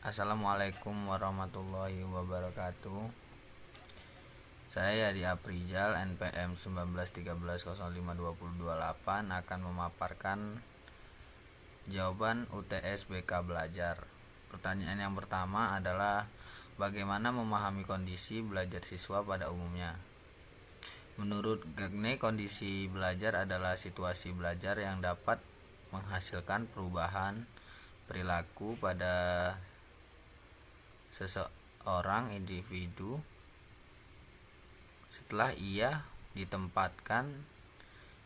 Assalamualaikum warahmatullahi wabarakatuh. Saya Yadi Aprijal, NPM 1913052028 akan memaparkan jawaban UTS BK Belajar. Pertanyaan yang pertama adalah bagaimana memahami kondisi belajar siswa pada umumnya. Menurut Gagne, kondisi belajar adalah situasi belajar yang dapat menghasilkan perubahan perilaku pada seseorang individu setelah ia ditempatkan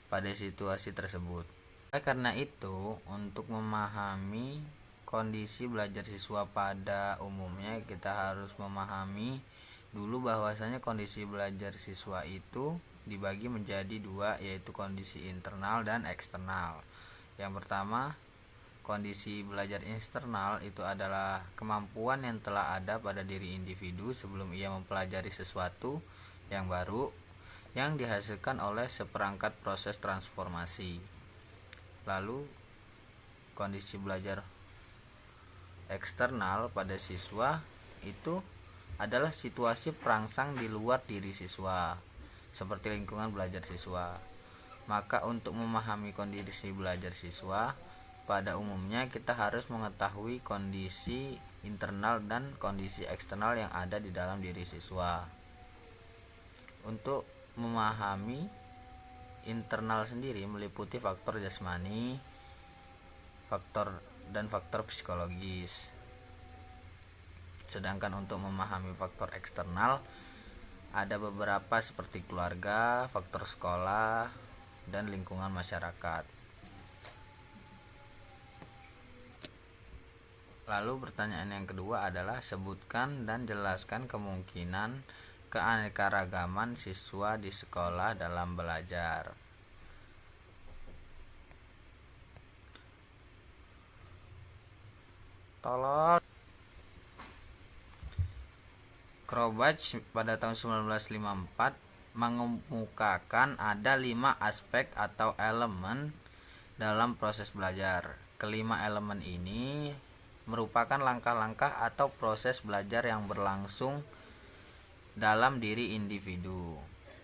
pada situasi tersebut. Karena itu, untuk memahami kondisi belajar siswa pada umumnya, kita harus memahami dulu bahwasanya kondisi belajar siswa itu dibagi menjadi dua, yaitu kondisi internal dan eksternal. Yang pertama, kondisi belajar eksternal itu adalah kemampuan yang telah ada pada diri individu sebelum ia mempelajari sesuatu yang baru yang dihasilkan oleh seperangkat proses transformasi. Lalu, kondisi belajar eksternal pada siswa itu adalah situasi perangsang di luar diri siswa, seperti lingkungan belajar siswa. Maka untuk memahami kondisi belajar siswa pada umumnya, kita harus mengetahui kondisi internal dan kondisi eksternal yang ada di dalam diri siswa. Untuk memahami internal sendiri meliputi faktor jasmani, faktor psikologis. Sedangkan untuk memahami faktor eksternal ada beberapa seperti keluarga, faktor sekolah, dan lingkungan masyarakat. Lalu pertanyaan yang kedua adalah sebutkan dan jelaskan kemungkinan keanekaragaman siswa di sekolah dalam belajar. Krobach pada tahun 1954 mengemukakan ada 5 aspek atau elemen dalam proses belajar. Kelima elemen ini merupakan langkah-langkah atau proses belajar yang berlangsung dalam diri individu.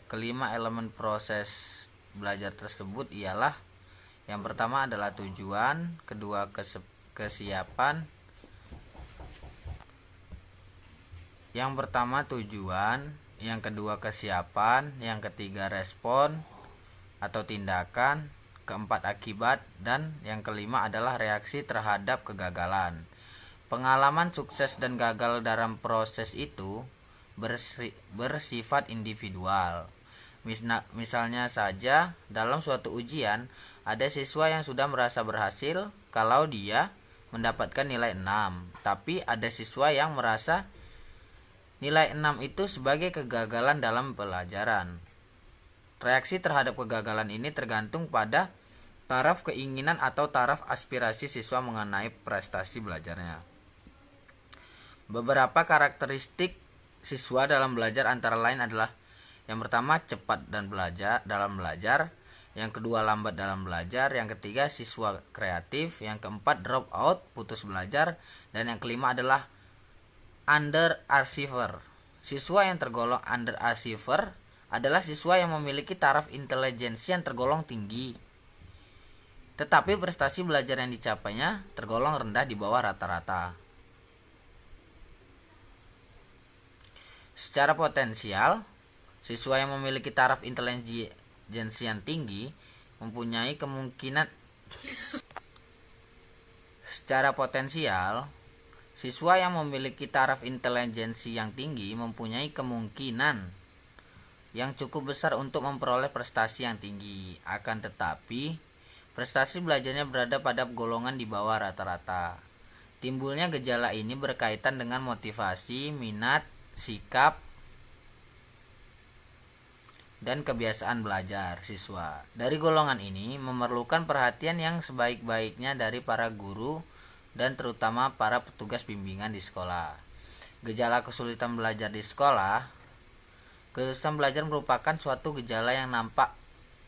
Kelima elemen proses belajar tersebut ialah: yang pertama adalah tujuan, kedua kesiapan. Yang pertama tujuan, yang kedua kesiapan, yang ketiga respon atau tindakan, keempat akibat, dan yang kelima adalah reaksi terhadap kegagalan. Pengalaman sukses dan gagal dalam proses itu bersifat individual. Misalnya saja, dalam suatu ujian, ada siswa yang sudah merasa berhasil kalau dia mendapatkan nilai 6, tapi ada siswa yang merasa nilai 6 itu sebagai kegagalan dalam pelajaran. Reaksi terhadap kegagalan ini tergantung pada taraf keinginan atau taraf aspirasi siswa mengenai prestasi belajarnya. Beberapa karakteristik siswa dalam belajar antara lain adalah: yang pertama, cepat dalam belajar, yang kedua, lambat dalam belajar, yang ketiga, siswa kreatif, yang keempat, drop out, putus belajar, dan yang kelima adalah underachiever. Siswa yang tergolong underachiever adalah siswa yang memiliki taraf intelijensi yang tergolong tinggi, tetapi prestasi belajar yang dicapainya tergolong rendah di bawah rata-rata. Secara potensial, siswa yang memiliki taraf intelijensi yang tinggi mempunyai kemungkinan Secara potensial, siswa yang memiliki taraf intelijensi yang tinggi mempunyai kemungkinan yang cukup besar untuk memperoleh prestasi yang tinggi. Akan tetapi, prestasi belajarnya berada pada golongan di bawah rata-rata. Timbulnya gejala ini berkaitan dengan motivasi, minat, sikap, dan kebiasaan belajar siswa. Dari golongan ini memerlukan perhatian yang sebaik-baiknya dari para guru dan terutama para petugas bimbingan di sekolah. Gejala kesulitan belajar di sekolah. Kesulitan belajar merupakan suatu gejala yang nampak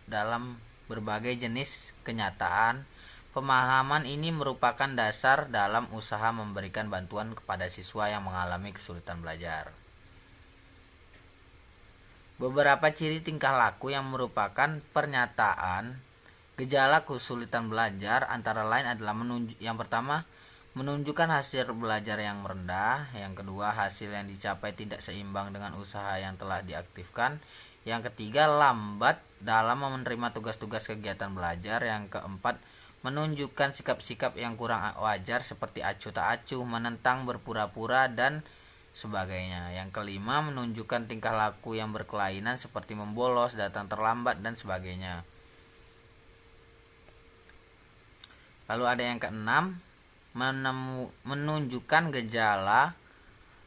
dalam berbagai jenis kenyataan, Pemahaman ini merupakan dasar dalam usaha memberikan bantuan kepada siswa yang mengalami kesulitan belajar. Beberapa ciri tingkah laku yang merupakan pernyataan gejala kesulitan belajar antara lain adalah yang pertama, menunjukkan hasil belajar yang rendah. Yang kedua, hasil yang dicapai tidak seimbang dengan usaha yang telah diaktifkan. Yang ketiga, lambat dalam menerima tugas-tugas kegiatan belajar. Yang keempat, menunjukkan sikap-sikap yang kurang wajar seperti acuh tak acuh, menentang, berpura-pura, dan sebagainya. Yang kelima, menunjukkan tingkah laku yang berkelainan seperti membolos, datang terlambat, dan sebagainya. Lalu ada yang keenam, menunjukkan gejala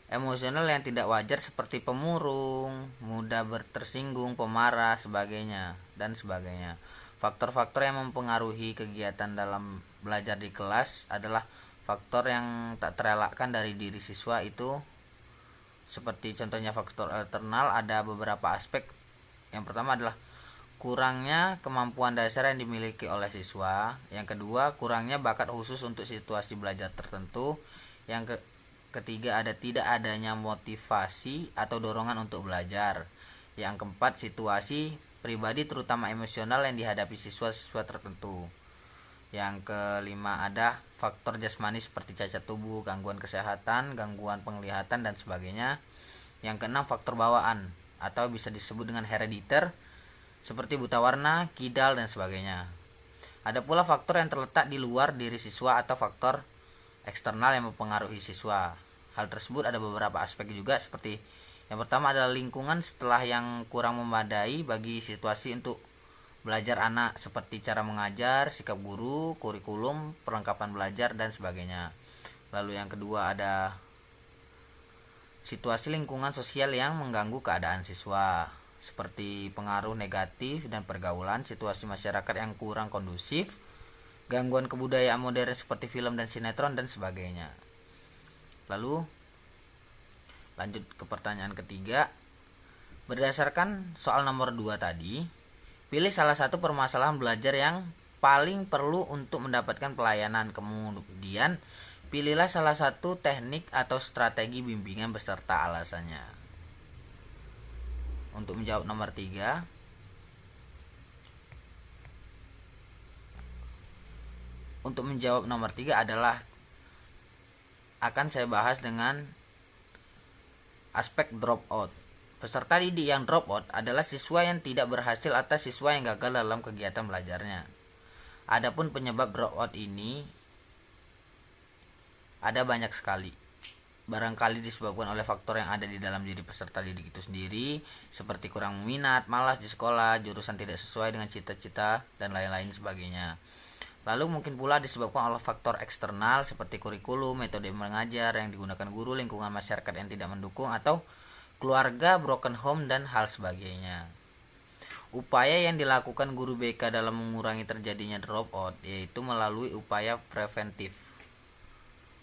emosional yang tidak wajar seperti pemurung, mudah tersinggung, pemarah, sebagainya, dan sebagainya. Faktor-faktor yang mempengaruhi kegiatan dalam belajar di kelas adalah faktor yang tak terelakkan dari diri siswa, itu seperti contohnya faktor eksternal. Ada beberapa aspek. Yang pertama adalah kurangnya kemampuan dasar yang dimiliki oleh siswa. Yang kedua, kurangnya bakat khusus untuk situasi belajar tertentu. Yang ketiga, tidak adanya motivasi atau dorongan untuk belajar. Yang keempat, situasi pribadi terutama emosional yang dihadapi siswa-siswa tertentu. Yang kelima, ada faktor jasmani seperti cacat tubuh, gangguan kesehatan, gangguan penglihatan, dan sebagainya. Yang keenam, faktor bawaan atau bisa disebut dengan herediter seperti buta warna, kidal, dan sebagainya. Ada pula faktor yang terletak di luar diri siswa atau faktor eksternal yang mempengaruhi siswa. Hal tersebut ada beberapa aspek juga, seperti yang pertama adalah lingkungan setelah yang kurang memadai bagi situasi untuk belajar anak, seperti cara mengajar, sikap guru, kurikulum, perlengkapan belajar, dan sebagainya. Lalu yang kedua ada situasi lingkungan sosial yang mengganggu keadaan siswa, seperti pengaruh negatif dan pergaulan, situasi masyarakat yang kurang kondusif, gangguan kebudayaan modern seperti film dan sinetron, dan sebagainya. Lalu lanjut ke pertanyaan ketiga. Berdasarkan soal nomor 2 tadi, pilih salah satu permasalahan belajar yang paling perlu untuk mendapatkan pelayanan. Kemudian pilihlah salah satu teknik atau strategi bimbingan beserta alasannya. Untuk menjawab nomor 3, adalah akan saya bahas dengan aspek drop out. Peserta didik yang drop out adalah siswa yang tidak berhasil atau siswa yang gagal dalam kegiatan belajarnya. Adapun penyebab drop out ini ada banyak sekali. Barangkali disebabkan oleh faktor yang ada di dalam diri peserta didik itu sendiri, seperti kurang minat, malas di sekolah, jurusan tidak sesuai dengan cita-cita, dan lain-lain sebagainya. Lalu mungkin pula disebabkan oleh faktor eksternal seperti kurikulum, metode mengajar yang digunakan guru, lingkungan masyarakat yang tidak mendukung, atau keluarga, broken home, dan hal sebagainya. Upaya yang dilakukan guru BK dalam mengurangi terjadinya dropout yaitu melalui upaya preventif.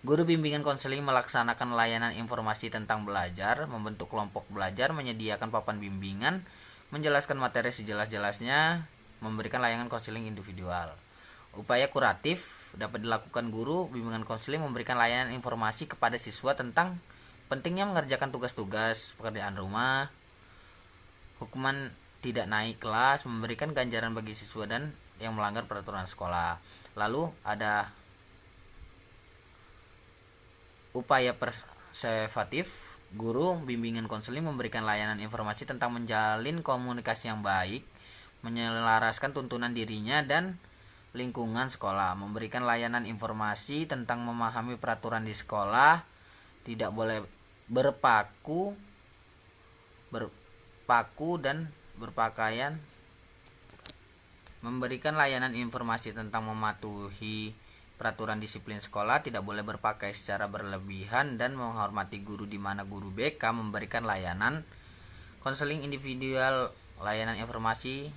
Guru bimbingan konseling melaksanakan layanan informasi tentang belajar, membentuk kelompok belajar, menyediakan papan bimbingan, menjelaskan materi sejelas-jelasnya, memberikan layanan konseling individual. Upaya kuratif dapat dilakukan guru bimbingan konseling memberikan layanan informasi kepada siswa tentang pentingnya mengerjakan tugas-tugas pekerjaan rumah, hukuman tidak naik kelas, memberikan ganjaran bagi siswa dan yang melanggar peraturan sekolah. Lalu ada upaya persuasif, guru bimbingan konseling memberikan layanan informasi tentang menjalin komunikasi yang baik, menyelaraskan tuntunan dirinya dan lingkungan sekolah, memberikan layanan informasi tentang memahami peraturan di sekolah, tidak boleh berpaku dan berpakaian, memberikan layanan informasi tentang mematuhi peraturan disiplin sekolah, tidak boleh berpakai secara berlebihan, dan menghormati guru, di mana guru BK memberikan layanan konseling individual, layanan informasi,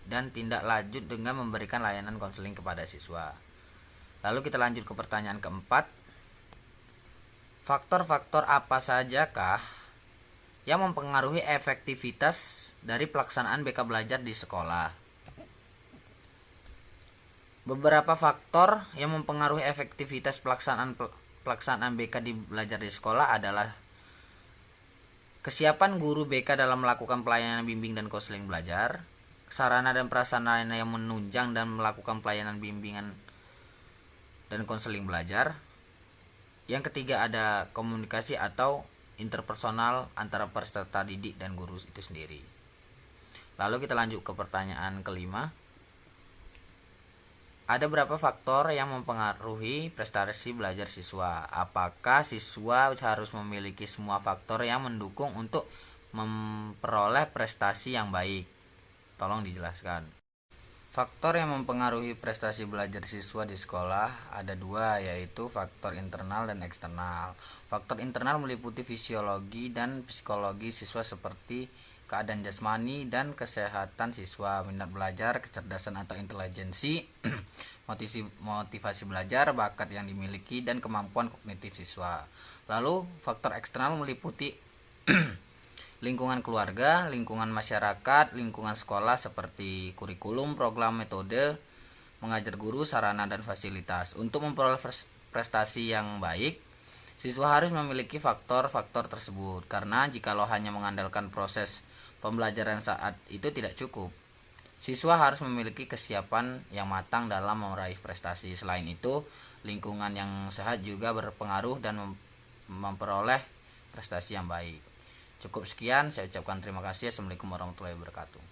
dan tindak lanjut dengan memberikan layanan konseling kepada siswa. Lalu kita lanjut ke pertanyaan keempat. Faktor-faktor apa sajakah yang mempengaruhi efektivitas dari pelaksanaan BK belajar di sekolah? Beberapa faktor yang mempengaruhi efektivitas pelaksanaan BK di belajar di sekolah adalah kesiapan guru BK dalam melakukan pelayanan bimbing dan konseling belajar, sarana dan prasarana yang menunjang dan melakukan pelayanan bimbingan dan konseling belajar. Yang ketiga ada komunikasi atau interpersonal antara peserta didik dan guru itu sendiri. Lalu kita lanjut ke pertanyaan kelima. Ada berapa faktor yang mempengaruhi prestasi belajar siswa? Apakah siswa harus memiliki semua faktor yang mendukung untuk memperoleh prestasi yang baik? Tolong dijelaskan. Faktor yang mempengaruhi prestasi belajar siswa di sekolah ada dua, yaitu faktor internal dan eksternal. Faktor internal meliputi fisiologi dan psikologi siswa seperti keadaan jasmani dan kesehatan siswa, minat belajar, kecerdasan atau intelijensi, motivasi belajar, bakat yang dimiliki, dan kemampuan kognitif siswa. Lalu faktor eksternal meliputi lingkungan keluarga, lingkungan masyarakat, lingkungan sekolah seperti kurikulum, program, metode mengajar guru, sarana, dan fasilitas. Untuk memperoleh prestasi yang baik, siswa harus memiliki faktor-faktor tersebut, karena jikalau hanya mengandalkan proses pembelajaran saat itu tidak cukup. Siswa harus memiliki kesiapan yang matang dalam meraih prestasi. Selain itu, lingkungan yang sehat juga berpengaruh dan memperoleh prestasi yang baik. Cukup sekian, saya ucapkan terima kasih. Assalamualaikum warahmatullahi wabarakatuh.